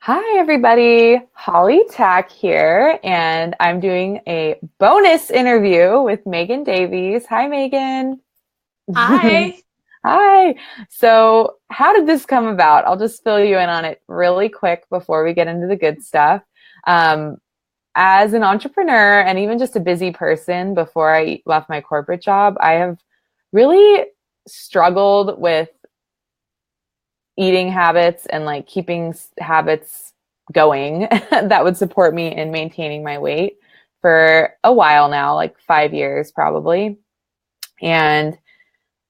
Hi, everybody. Hollie Tkac here, and I'm doing a bonus interview with Megan Davies. Hi, Megan. Hi. Hi. So, how did this come about? I'll just fill you in on it really quick before we get into the good stuff. Um, as an entrepreneur and even just a busy person before I left my corporate job, I have really struggled with eating habits and like keeping habits going that would support me in maintaining my weight for a while now, like 5 years probably. And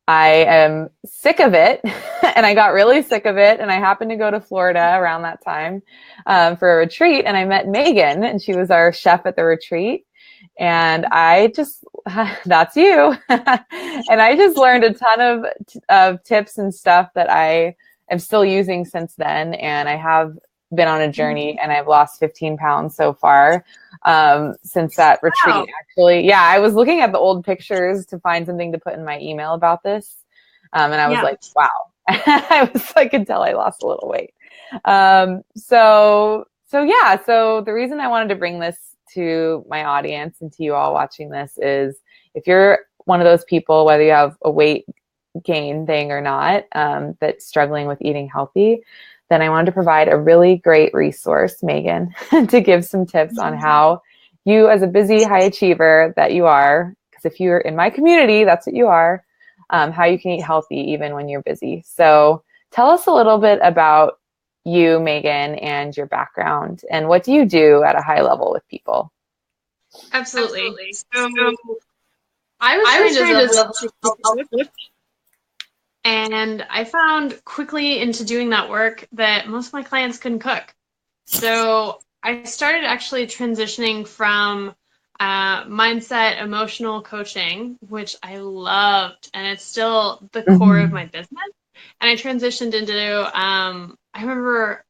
I am sick of it. And I got really sick of it. And I happened to go to Florida around that time for a retreat. And I met Megan, and she was our chef at the retreat. And I just, that's you. And I just learned a ton of tips and stuff that I am still using since then. And I have been on a journey, and I've lost 15 pounds so far since that retreat. Wow. Actually, yeah, I was looking at the old pictures to find something to put in my email about this. And I was Yeah. like, wow. I could tell I lost a little weight. So the reason I wanted to bring this to my audience and to you all watching this is if you're one of those people, whether you have a weight gain thing or not, that's struggling with eating healthy, then I wanted to provide a really great resource, Megan, to give some tips on how you, as a busy high achiever that you are, because if you're in my community, that's what you are, how you can eat healthy even when you're busy. So tell us a little bit about you, Megan, and your background, and what do you do at a high level with people? Absolutely. Absolutely. So So I was I was trained as trained a as health a coach, and I found quickly into doing that work that most of my clients couldn't cook. So I started actually transitioning from mindset, emotional coaching, which I loved, and it's still the core of my business. And I transitioned into, I remember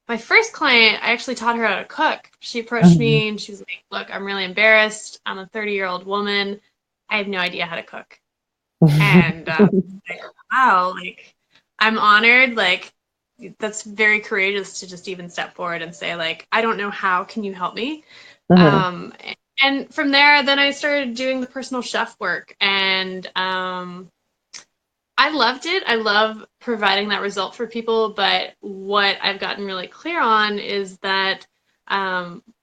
my first client, I actually taught her how to cook. She approached me and she was like, "Look, I'm really embarrassed. I'm a 30-year-old woman. I have no idea how to cook." And like, wow, like I'm honored. Like that's very courageous to just even step forward and say, like, I don't know how. Can you help me? Mhm. Um, and from there, then I started doing the personal chef work, and I loved it. I love providing that result for people, but what I've gotten really clear on is that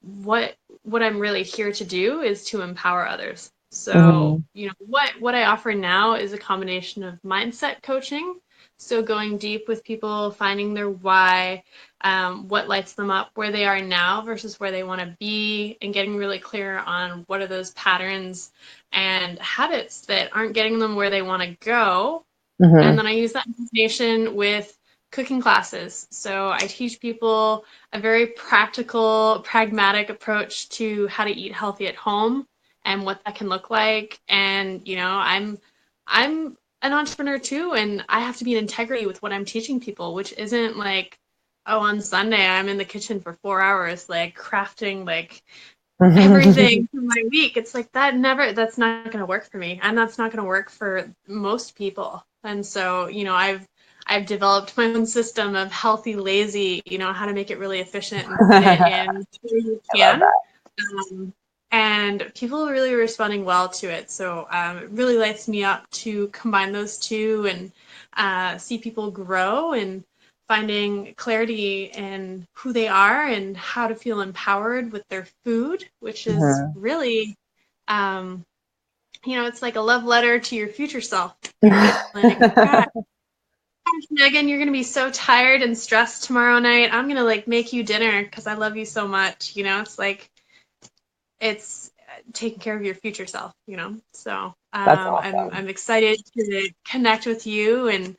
what I'm really here to do is to empower others. So, Mhm. what I offer now is a combination of mindset coaching, so going deep with people, finding their why, what lights them up, where they are now versus where they want to be, and getting really clear on what are those patterns and habits that aren't getting them where they want to go, and Mhm. then I use that information with cooking classes. So I teach people a very practical, pragmatic approach to how to eat healthy at home and what that can look like. And I'm an entrepreneur too, and I have to be in integrity with what I'm teaching people, which isn't like, oh, on Sunday I'm in the kitchen for 4 hours, like crafting like everything for my week. It's like that's not going to work for me, and that's not going to work for most people. And so, I've developed my own system of healthy lazy, how to make it really efficient and fit I in where you love can. that. um, and people are really responding well to it. So it really lights me up to combine those two and see people grow and finding clarity in who they are and how to feel empowered with their food, which is Mhm. really, um, it's like a love letter to your future self. You're being like, God, Megan, you're gonna be so tired and stressed tomorrow night. I'm gonna like make you dinner because I love you so much. It's like it's taking care of your future self. So That's I'm awesome. excited to connect with you, and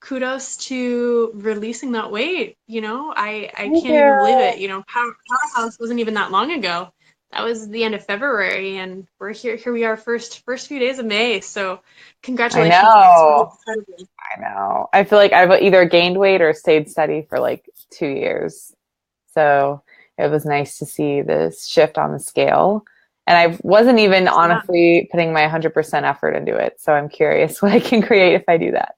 kudos to releasing that weight. I Thank can't even believe you. it. Powerhouse wasn't even that long ago. That was the end of February, and we're here. Here we are, first few days of May. So, I congratulations. That's really know. incredible. I know. I feel like I've either gained weight or stayed steady for like 2 years. So it was nice to see this shift on the scale. And I wasn't even Yeah, honestly putting my 100% effort into it. So I'm curious what I can create if I do that.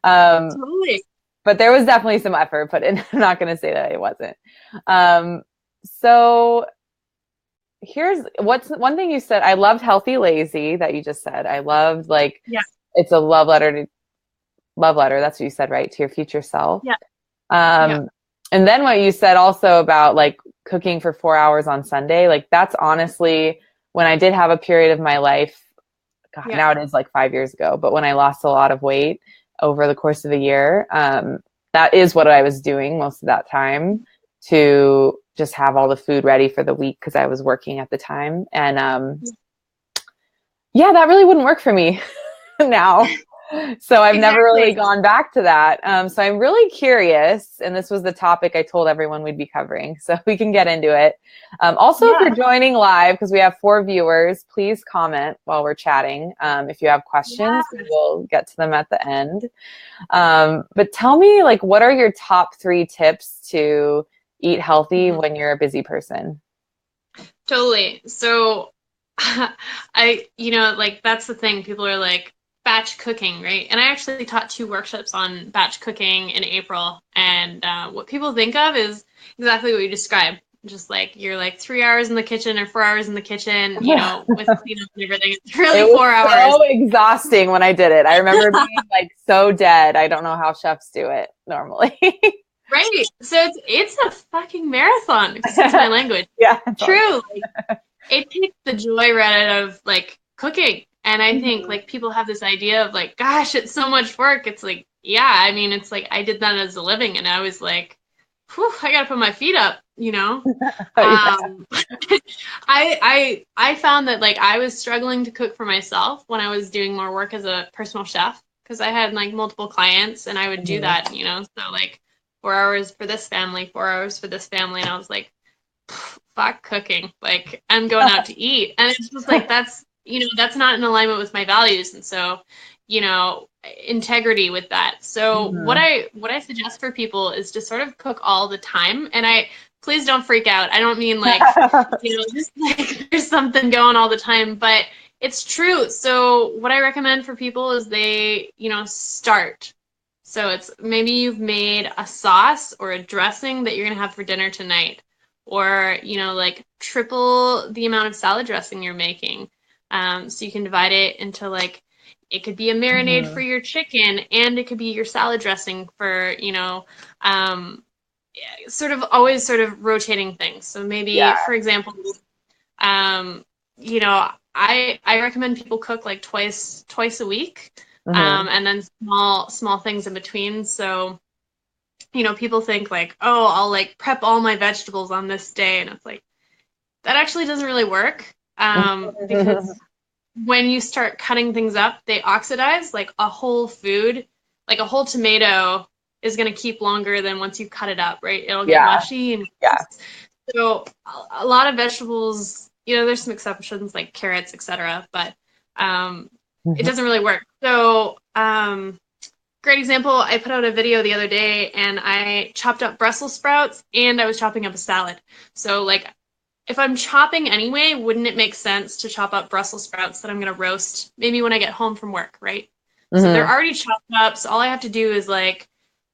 Um, totally. but there was definitely some effort put in. I'm not going to say that it wasn't. Um, so here's what's one thing you said. I loved healthy lazy that you just said. I loved like Yeah. it's a love letter. That's what you said, right? To your future self. Yeah. Yeah. Um, and then what you said also about like cooking for 4 hours on Sunday, like that's honestly when I did have a period of my life. God, Yeah. now it is like 5 years ago, but when I lost a lot of weight over the course of a year, that is what I was doing most of that time to just have all the food ready for the week because I was working at the time. And yeah, that really wouldn't work for me now. So I've never really Exactly. gone back to that. So I'm really curious, and this was the topic I told everyone we'd be covering, so we can get into it. Also, if Yeah. you're joining live, because we have 4 viewers, please comment while we're chatting. If you have questions, we Yeah. will get to them at the end. But tell me, like, what are your top 3 tips to eat healthy Mhm. when you're a busy person? Totally. So like that's the thing. People are like batch cooking, right? And I actually taught 2 workshops on batch cooking in April. And what people think of is exactly what you described. Just like you're like 3 hours in the kitchen or 4 hours in the kitchen, with cleanup and everything. It's It really was 4 hours. so exhausting when I did it. I remember being like so dead. I don't know how chefs do it normally. Right. So it's a fucking marathon, excuse my language. Yeah, it's all True. Like, it takes the joy right out of like cooking. And I think good. like people have this idea of like, gosh, it's so much work. It's like, yeah, I mean, it's like I did that as a living and I was like, whew, I gotta put my feet up, you know? Oh, yeah. Um, I found that like I was struggling to cook for myself when I was doing more work as a personal chef because I had like multiple clients and I would do Mhm. that, so like 4 hours for this family, 4 hours for this family, and I was like, fuck cooking. Like I'm going out to eat. And it's just like that's not in alignment with my values. And so, you know, integrity with that. So Mhm. what I suggest for people is to sort of cook all the time. And I please don't freak out. I don't mean like, just like there's something going all the time, but it's true. So what I recommend for people is they, start. So it's maybe you've made a sauce or a dressing that you're gonna have for dinner tonight, or like triple the amount of salad dressing you're making. So you can divide it into like it could be a marinade for Mhm. your chicken, and it could be your salad dressing for sort of always sort of rotating things. So maybe, Yeah. for example, um, I recommend people cook like twice a week, Mhm. and then small things in between. So people think like, oh, I'll like prep all my vegetables on this day. And it's like, that actually doesn't really work. Because when you start cutting things up, they oxidize like a whole food, like a whole tomato is going to keep longer than once you cut it up, right? It'll get Yeah. mushy. And Yeah. so a lot of vegetables, there's some exceptions like carrots, etc., but it Mhm. doesn't really work. So, great example. I put out a video the other day and I chopped up Brussels sprouts and I was chopping up a salad. So, like, if I'm chopping anyway, wouldn't it make sense to chop up Brussels sprouts that I'm going to roast maybe when I get home from work, right? So they're Mhm. already chopped up. So all I have to do is like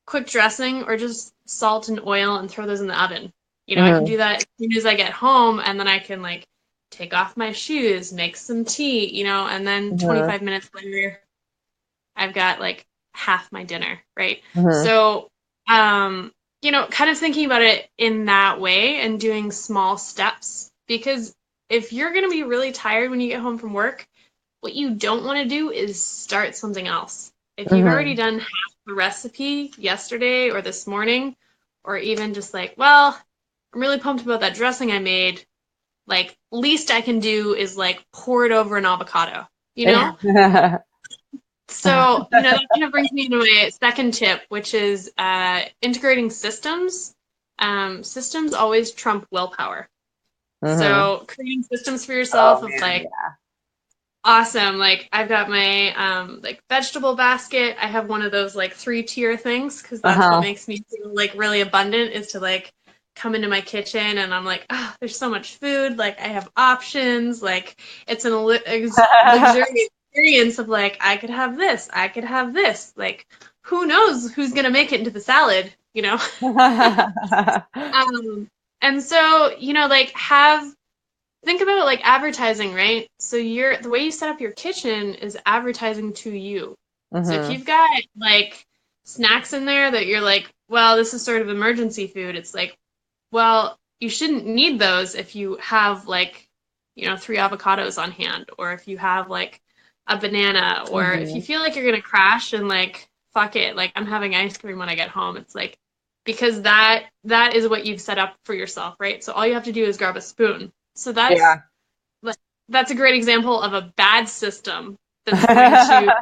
quick dressing or just salt and oil and throw those in the oven. I can Mhm. do that as soon as I get home and then I can like take off my shoes, make some tea, and then Mhm. 25 minutes later, I've got like half my dinner, right? Mhm. So, kind of thinking about it in that way and doing small steps because if you're going to be really tired when you get home from work, what you don't want to do is start something else. If you've already Mhm. done half the recipe yesterday or this morning, or even just like, well, I'm really pumped about that dressing I made, like, least I can do is like pour it over an avocado, you know? Yeah. So, that kind of brings me to my second tip, which is integrating systems. Systems always trump willpower. Mhm. So, creating systems for Oh yourself of man, like, yeah. awesome. Like, I've got my like vegetable basket. I have one of those like 3-tier things because that's what Uh-huh. makes me feel like really abundant is to like come into my kitchen and I'm like, oh, there's so much food. Like, I have options. Like, it's luxurious experience of like I could have this, I could have this. Like who knows who's going to make it into the salad, you know? Um, and so, like think about like advertising, right? So the way you set up your kitchen is advertising to you. So if Hmm. you've got like snacks in there that you're like, well, this is sort of emergency food, it's like, well, you shouldn't need those if you have like, 3 avocados on hand, or if you have like a banana, or if you Hmm. feel like you're gonna crash and like, fuck it, like I'm having ice cream when I get home. It's like because that is what you've set up for yourself, right? So all you have to do is grab a spoon. So Yeah. that's a great example of a bad system that's going to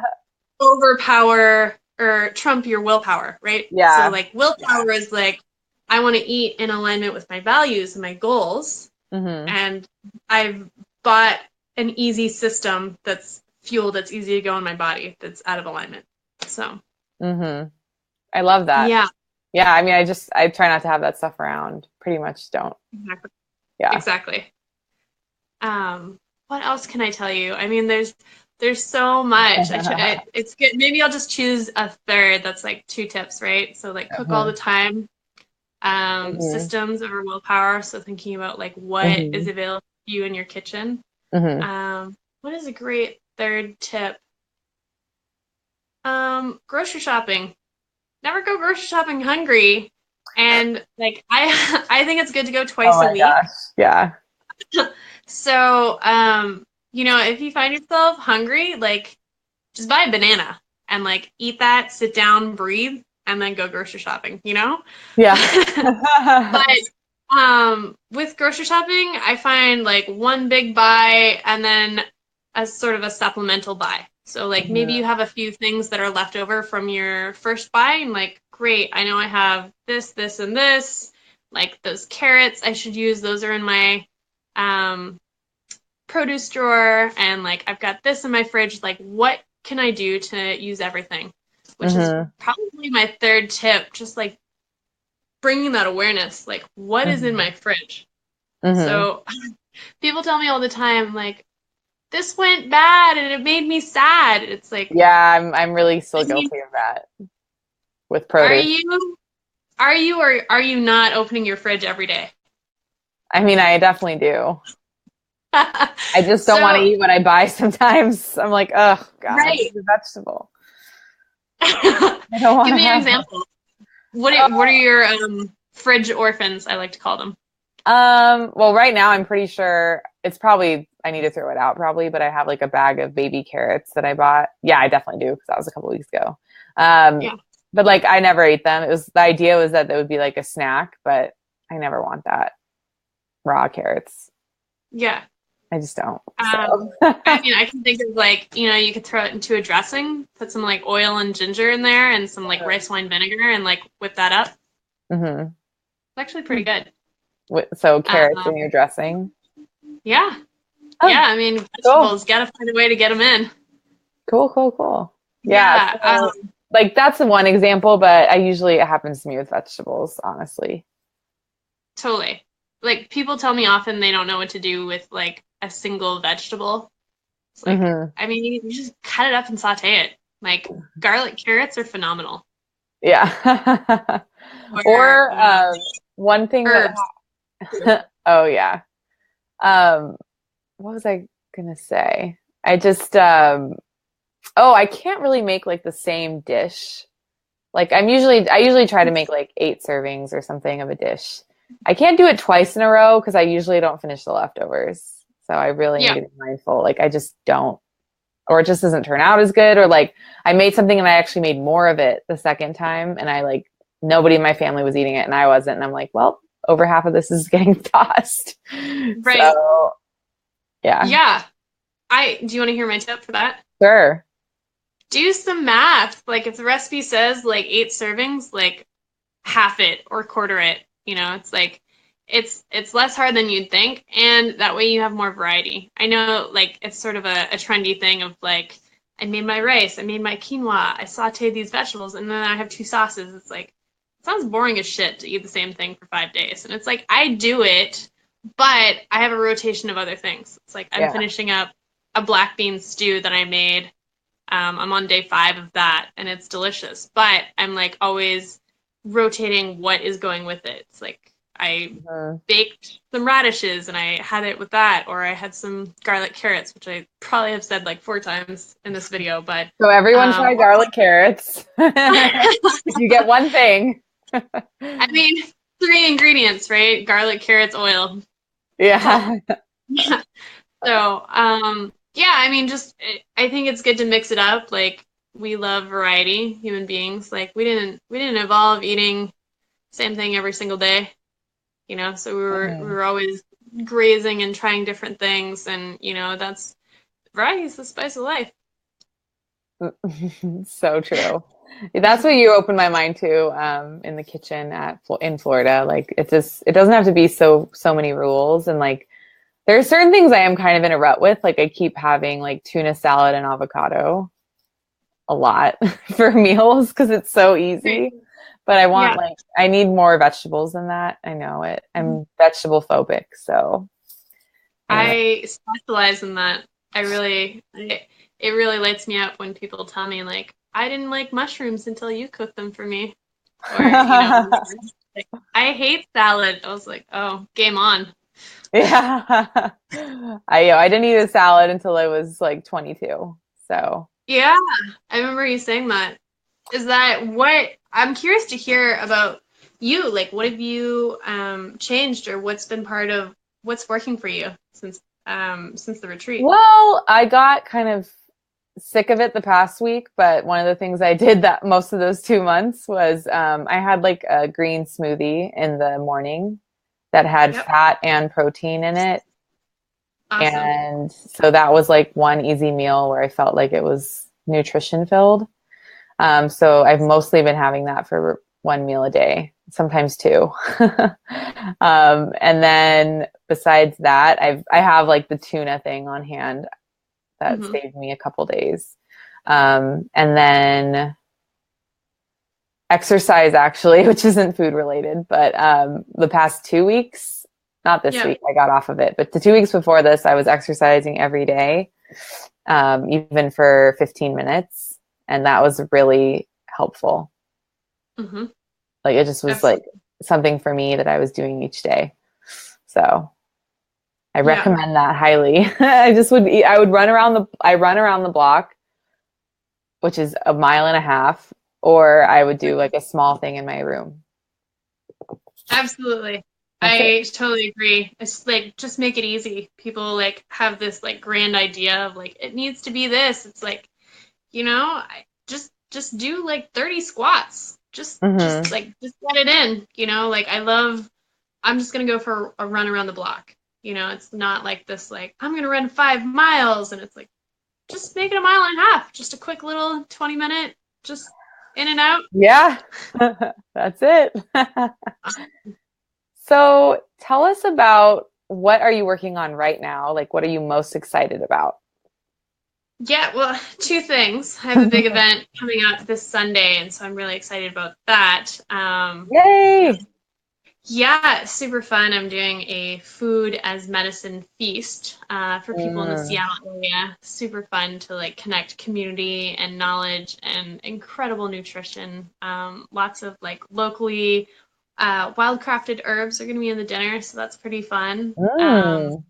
overpower or trump your willpower, right? So Yeah. like willpower is like I want to eat in alignment with my values and my goals, Hmm. and I've bought an easy system that's fuel that's easy to go in my body that's out of alignment. So Hmm. I love that. yeah, Yeah, I mean, I try not to have that stuff around. Pretty much don't. exactly. Yeah. Exactly. What else can I tell you? I mean, there's so much. It's good. Maybe I'll just choose a third. That's like 2 tips, right? So like cook all Hmm. the time, Hmm. systems over willpower. So thinking about like what is Hmm. available to you in your kitchen. Hmm. What is a great third tip? Grocery shopping. Never go grocery shopping hungry. And like I think it's good to go Oh twice a my week. gosh. Yeah. So, if you find yourself hungry, like just buy a banana and like eat that, sit down, breathe, and then go grocery shopping, you know? Yeah. But with grocery shopping, I find like one big buy and then as sort of a supplemental buy. So like maybe you Hmm. have a few things that are left over from your first buy and like, great, I know I have this, this, and this. Like those carrots, I should use. Those are in my um produce drawer, and like I've got this in my fridge. Like what can I do to use everything? Which is Hmm. probably my third tip, just like bringing that awareness, like what is in Hmm. my fridge. Hmm. So people tell me all the time, like, this went bad and it made me sad. It's like, Yeah, I'm really I still mean, guilty of that with are produce. you are you or are you not opening your fridge every day? I mean, I definitely do. I just don't want to So, eat what I buy sometimes. I'm like, oh God, right. it's a vegetable. I don't want Give to me an have it. example. What are your fridge orphans, I like to call them? Well, right now I'm pretty sure it's probably I need to throw it out probably, but I have like a bag of baby carrots that I bought. Yeah, I definitely do because that was a couple weeks ago. Um, Yeah. but like I never ate them. It was the idea was that it would be like a snack, but I never want that raw carrots. Yeah. I just don't. So Um, I mean, I can think of like, you could throw it into a dressing, put some like oil and ginger in there and some like rice wine vinegar and like whip that up. It's hmm. actually pretty good. So carrots in Um, your dressing. yeah. Yeah. Oh, I mean, cool. vegetables, gotta find a way to get them in. Cool, cool, cool. Yeah. Yeah. So like that's the one example, but I usually it happens to me with vegetables, honestly. Totally. Like people tell me often they don't know what to do with like a single vegetable. It's like, Hmm. I mean, you just cut it up and saute it. Like garlic carrots are phenomenal. Yeah. Or, Or one thing that herbs. oh yeah. Um what was I gonna say? I just oh, I can't really make like the same dish. Like I usually try to make like 8 servings or something of a dish. I can't do it twice in a row because I usually don't finish the leftovers. So I really need Yeah. to be mindful. Like I just don't, or it just doesn't turn out as good. Or like I made something and I actually made more of it the second time, and I like nobody in my family was eating it and I wasn't. And I'm like, well, over half of this is getting tossed. Right. So yeah, Yeah. Do you want to hear my tip for that? sure. Do some math. Like if the recipe says like 8 servings, like half it or quarter it. It's like it's less hard than you'd think, and that way you have more variety. I know like it's sort of a trendy thing of like I made my rice, I made my quinoa, I sauteed these vegetables, and then I have 2 sauces. It's like it sounds boring as shit to eat the same thing for 5 days. And it's like I do it, but I have a rotation of other things. It's like I'm Yeah. finishing up a black bean stew that I made I'm on day 5 of that, and it's delicious. But I'm like always rotating what is going with it. It's like I Mhm. baked some radishes and I had it with that, or I had some garlic carrots, which I probably have said like 4 times in this video. But So everyone um, try garlic carrots. If you get one thing. I mean, 3 ingredients, right? Garlic, carrots, oil. That's all. Yeah. So, yeah, I mean, just I think it's good to mix it up. Like we love variety, human beings. Like we didn't evolve eating same thing every single day, you know. So we Mhm. were always grazing and trying different things, and you know, that's variety is the spice of life. So true. That's what you opened my mind to in the kitchen in Florida. Like it doesn't have to be so many rules, and like there are certain things I am kind of in a rut with. Like I keep having like tuna salad and avocado a lot for meals because it's so Right. easy. But Yeah. I need more vegetables than that. I know it. I'm vegetable phobic, so anyway. I specialize in that. It really lights me up when people tell me like, I didn't like mushrooms until you cooked them for me, or you know, like, I hate salad. I was like, oh, game on. Yeah. I didn't eat a salad until I was like 22. So, Yeah, I remember you saying that. Is that what I'm curious to hear about you? Like, what have you changed, or what's been part of what's working for you since the retreat? well, I got kind of sick of it the past week, but one of the things I did that most of those 2 months was I had like a green smoothie in the morning that had Yep, fat and protein in it. awesome. And so that was like one easy meal where I felt like it was nutrition filled. So I've mostly been having that for one meal a day, sometimes two. And then besides that, I have like the tuna thing on hand that Hmm. saved me a couple days. And then exercise actually, which isn't food related, but the past 2 weeks, not this Yeah. week, I got off of it, but the 2 weeks before this, I was exercising every day, even for 15 minutes. And that was really helpful. Hmm. Like it just was like Absolutely. something for me that I was doing each day. So I Yeah. recommend that highly. I run around the block, which is a mile and a half, or I would do like a small thing in my room. Absolutely. That's it. I totally agree. It's like just make it easy. People like have this like grand idea of like it needs to be this. It's like, you know, just do like 30 squats. Just Hmm. like just get it in, you know? Like I'm just gonna go for a run around the block. You know, it's not like this like I'm gonna run 5 miles and it's like just make it a mile and a half. Just a quick little 20-minute just in and out. Yeah, that's it. So tell us about what are you working on right now? Like, what are you most excited about? Yeah, well, 2 things. I have a big event coming up this Sunday, and so I'm really excited about that. Yay! Yeah, super fun. I'm doing a food as medicine feast for people in the Mm, Seattle area. Super fun to like connect community and knowledge and incredible nutrition. Lots of like locally wildcrafted herbs are going to be in the dinner, so that's pretty fun. mm,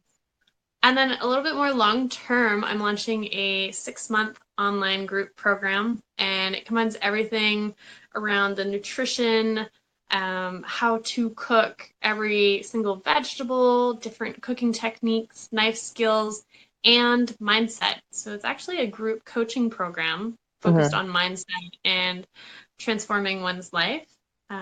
And then a little bit more long term, I'm launching a 6 month online group program, and it combines everything around the nutrition, how to cook every single vegetable, different cooking techniques, knife skills, and mindset. So it's actually a group coaching program focused hmm on mindset and transforming one's life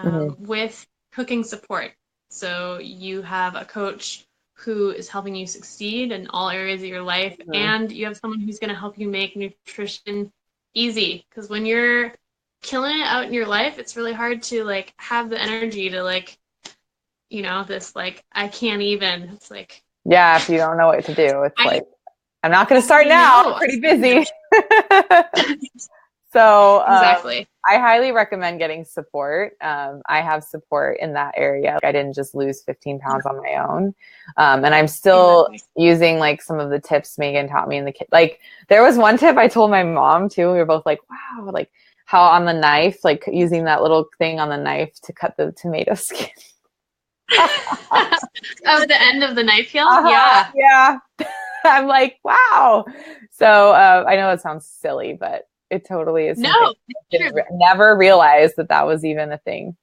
hmm with cooking support. So you have a coach who is helping you succeed in all areas of your life, hmm and you have someone who's going to help you make nutrition easy. Because when you're killing it out in your life, it's really hard to like have the energy to like, you know, this like I can't even. It's like Yeah, if you don't know what to do, it's I like, I'm not going to start I now. I'm know. pretty busy. So Exactly. I highly recommend getting support. I have support in that area. Like, I didn't just lose 15 pounds on my own. And I'm still Exactly. using like some of the tips Megan taught me in the kit. Like there was one tip I told my mom too. We were both like, wow, like how on the knife, like using that little thing on the knife to cut the tomato skin. Oh, the end of the knife heel? Uh-huh, Yeah. yeah. I'm like, wow. So I know it sounds silly, but it totally is No, something it's I true. never realized that that was even a thing.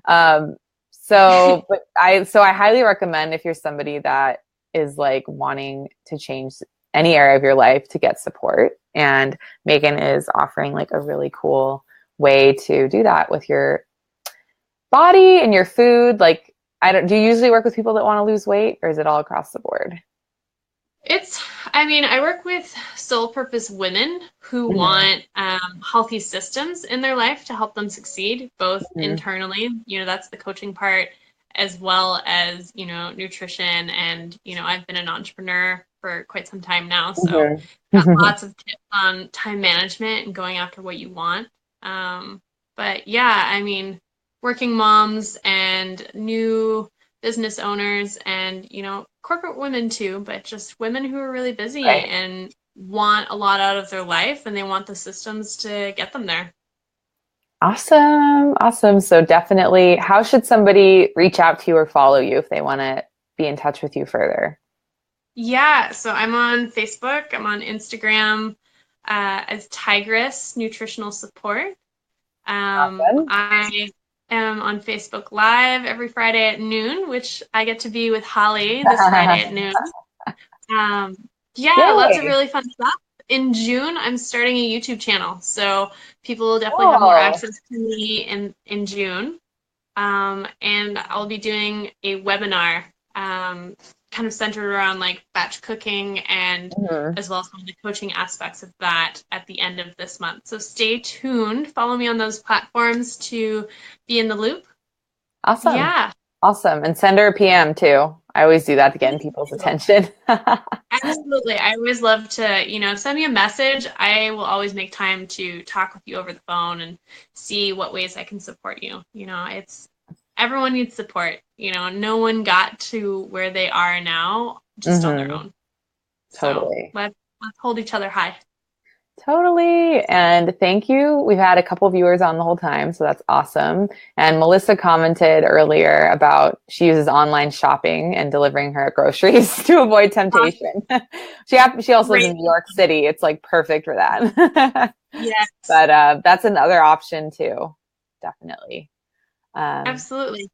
Um, so I highly recommend if you're somebody that is like wanting to change any area of your life to get support. And Megan is offering like a really cool way to do that with your body and your food. Like, do you usually work with people that want to lose weight or is it all across the board? I mean, I work with sole purpose women who Mm-hmm. want healthy systems in their life to help them succeed, both Mm-hmm. internally, that's the coaching part, as well as, nutrition. And, I've been an entrepreneur for quite some time now. So got Mm-hmm. lots of tips on time management and going after what you want. Um, but yeah, I mean, working moms and new business owners and corporate women too, but just women who are really busy Right. and want a lot out of their life and they want the systems to get them there. Awesome. Awesome. So definitely, how should somebody reach out to you or follow you if they want to be in touch with you further? Yeah, so I'm on Facebook, I'm on Instagram as Tigress Nutritional Support. Awesome. I am on Facebook Live every Friday at noon, which I get to be with Holly this Friday at noon. Um, yeah, lots of Yay. really fun stuff. In June, I'm starting a YouTube channel, so people will definitely have more Cool. access to me in June. And I'll be doing a webinar, kind of centered around like batch cooking and Mhm. as well as some of the coaching aspects of that at the end of this month. So stay tuned. Follow me on those platforms to be in the loop. Awesome. Yeah. Awesome. And send her a PM too. I always do that to get in people's attention. Absolutely. I always love to, send me a message. I will always make time to talk with you over the phone and see what ways I can support you. It's everyone needs support. No one got to where they are now just on their Hmm. own. So Totally. let's hold each other high. Totally. And thank you. We've had a couple viewers on the whole time, so that's awesome. And Melissa commented earlier about she uses online shopping and delivering her groceries to avoid temptation. She also lives in Great. New York City. It's like perfect for that. Yes, But that's another option too. Definitely. Um, absolutely.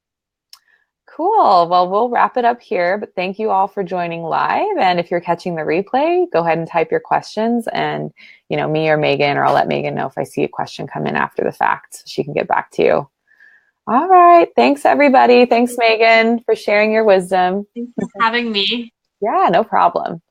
Cool. Well, we'll wrap it up here, but thank you all for joining live. And if you're catching the replay, go ahead and type your questions and, me or Megan, or I'll let Megan know if I see a question come in after the fact. So she can get back to you. All right. Thanks, everybody. Thanks, Megan, for sharing your wisdom. Thanks for having me. Yeah, no problem.